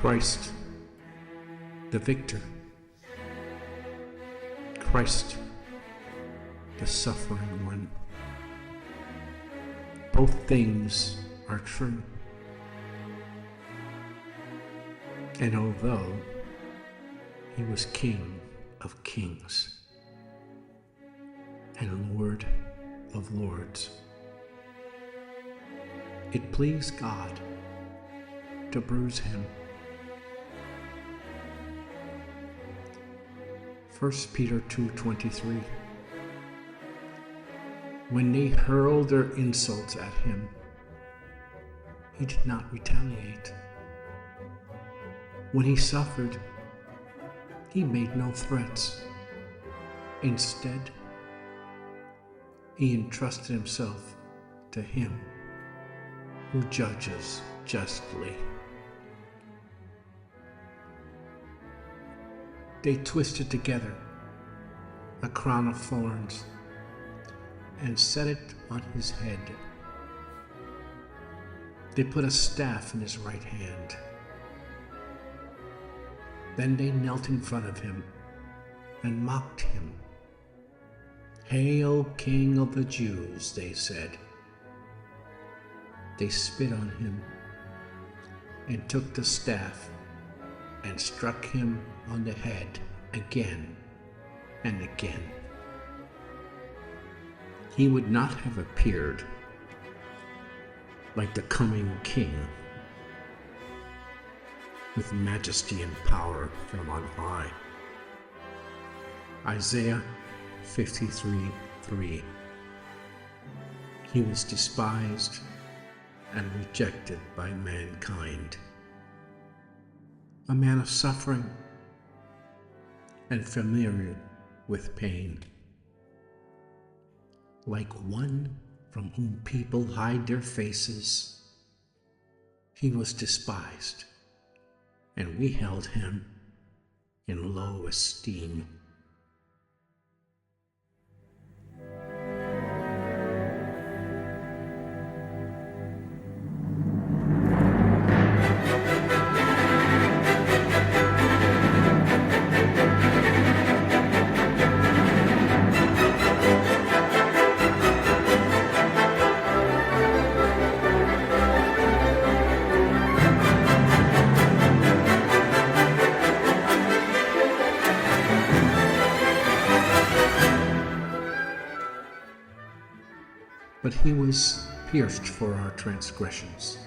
Christ the Victor, Christ the suffering one. Both things are true. And although he was King of kings and Lord of lords, it pleased God to bruise him. 1 Peter 2:23. When they hurled their insults at him, he did not retaliate. When he suffered, he made no threats. Instead, he entrusted himself to him who judges justly. They twisted together a crown of thorns and set it on his head. They put a staff in his right hand. Then they knelt in front of him and mocked him. "Hail, King of the Jews," they said. They spit on him and took the staff and struck him on the head again and again. He would not have appeared like the coming king with majesty and power from on high. Isaiah 53:3. He was despised and rejected by mankind, a man of suffering and familiar with pain. Like one from whom people hide their faces, he was despised, and we held him in low esteem. But he was pierced for our transgressions.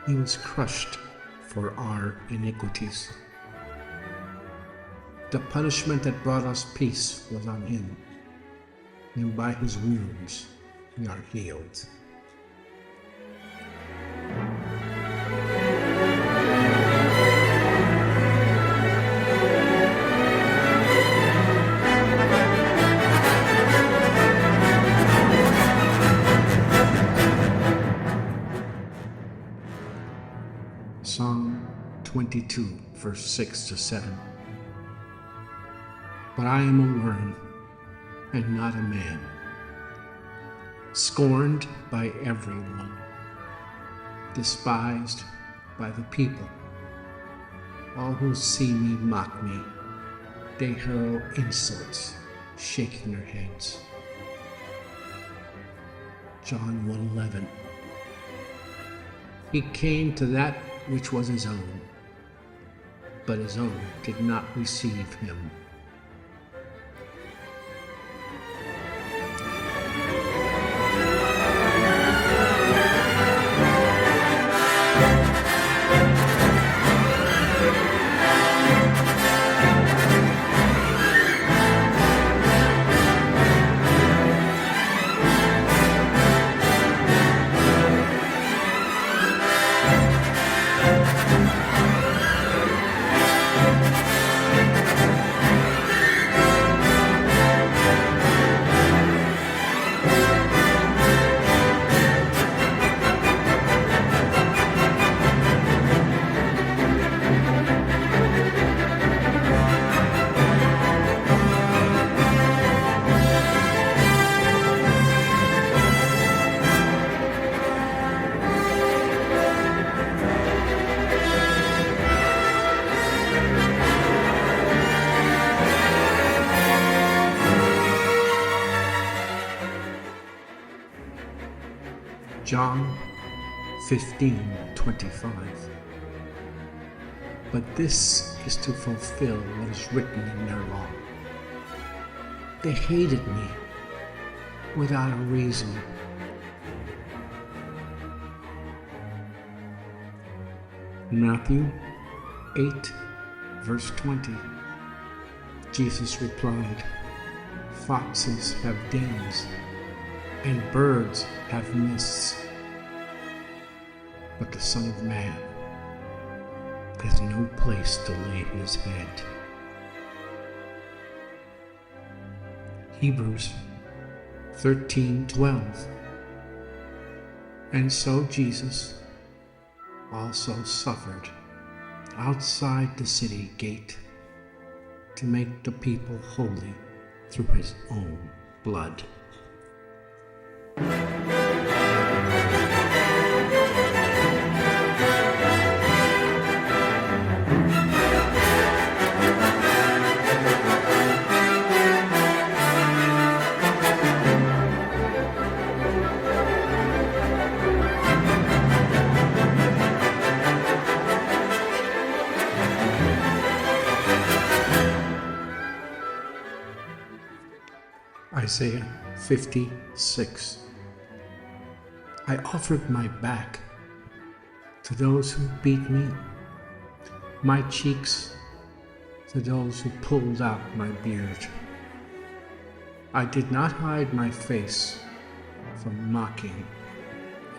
He was crushed for our iniquities. The punishment that brought us peace was on him, and by his wounds we are healed. Psalm 22, verse 6-7. But I am a worm and not a man, scorned by everyone, despised by the people. All who see me mock me. They hurl insults, shaking their heads. John 1:11. He came to that which was his own, but his own did not receive him. John 15:25. But this is to fulfill what is written in their law. They hated me without a reason. Matthew 8, verse 20. Jesus replied, "Foxes have dens, and birds have nests, but the Son of Man has no place to lay his head." Hebrews 13:12. And so Jesus also suffered outside the city gate to make the people holy through his own blood. Isaiah 56. I offered my back to those who beat me, my cheeks to those who pulled out my beard. I did not hide my face from mocking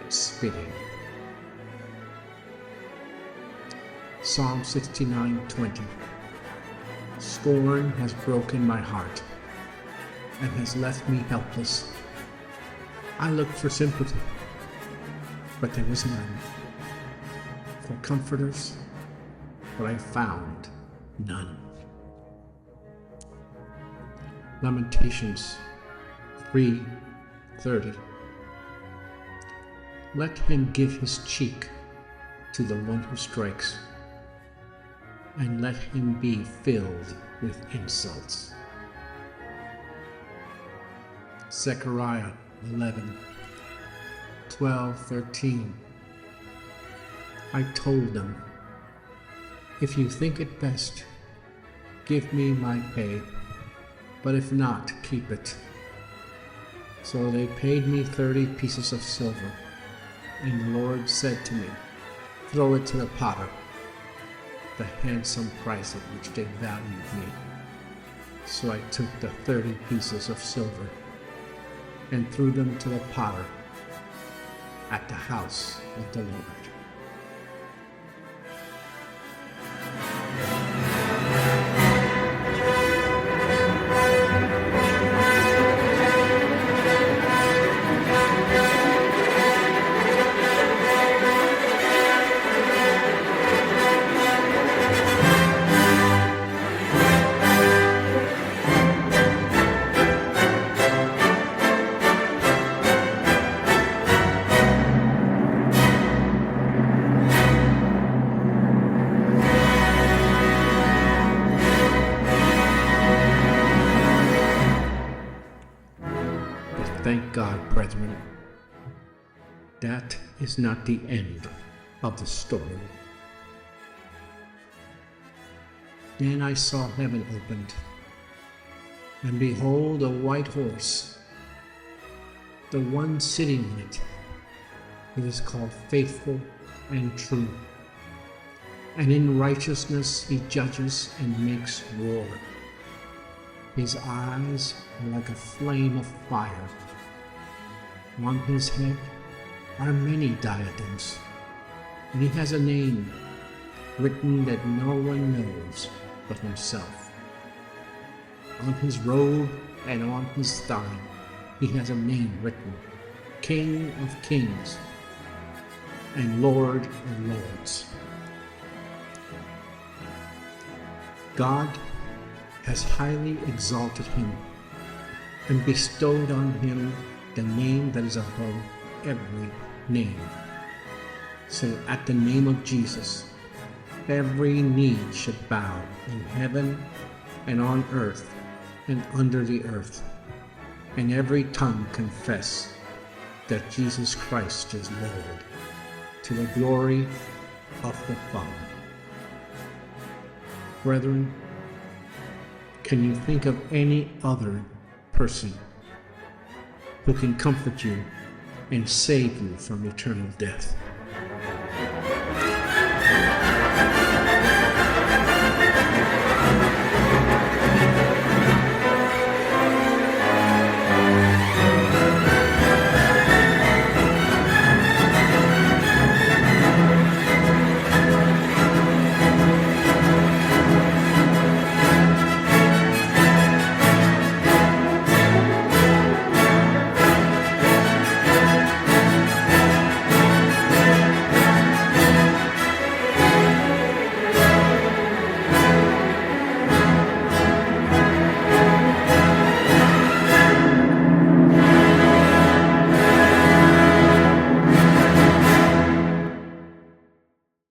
and spitting. Psalm 69:20. Scorn has broken my heart and has left me helpless. I looked for sympathy, but there was none. For comforters, but I found none. Lamentations 3:30. Let him give his cheek to the one who strikes, and let him be filled with insults. Zechariah 11:12-13. I told them, if you think it best, give me my pay, but if not, keep it. So they paid me 30 pieces of silver, and the Lord said to me, throw it to the potter, the handsome price at which they valued me. So I took the 30 pieces of silver and threw them to the potter at the house of the Lord. Thank God, brethren, that is not the end of the story. Then I saw heaven opened, and behold, a white horse. The one sitting in it, it is called Faithful and True, and in righteousness he judges and makes war. His eyes are like a flame of fire. On his head are many diadems, and he has a name written that no one knows but himself. On his robe and on his thigh he has a name written, King of Kings and Lord of Lords. God has highly exalted him and bestowed on him the name that is above every name, so that at the name of Jesus every knee should bow in heaven and on earth and under the earth, and every tongue confess that Jesus Christ is Lord, to the glory of the Father. Brethren, can you think of any other person who can comfort you and save you from eternal death?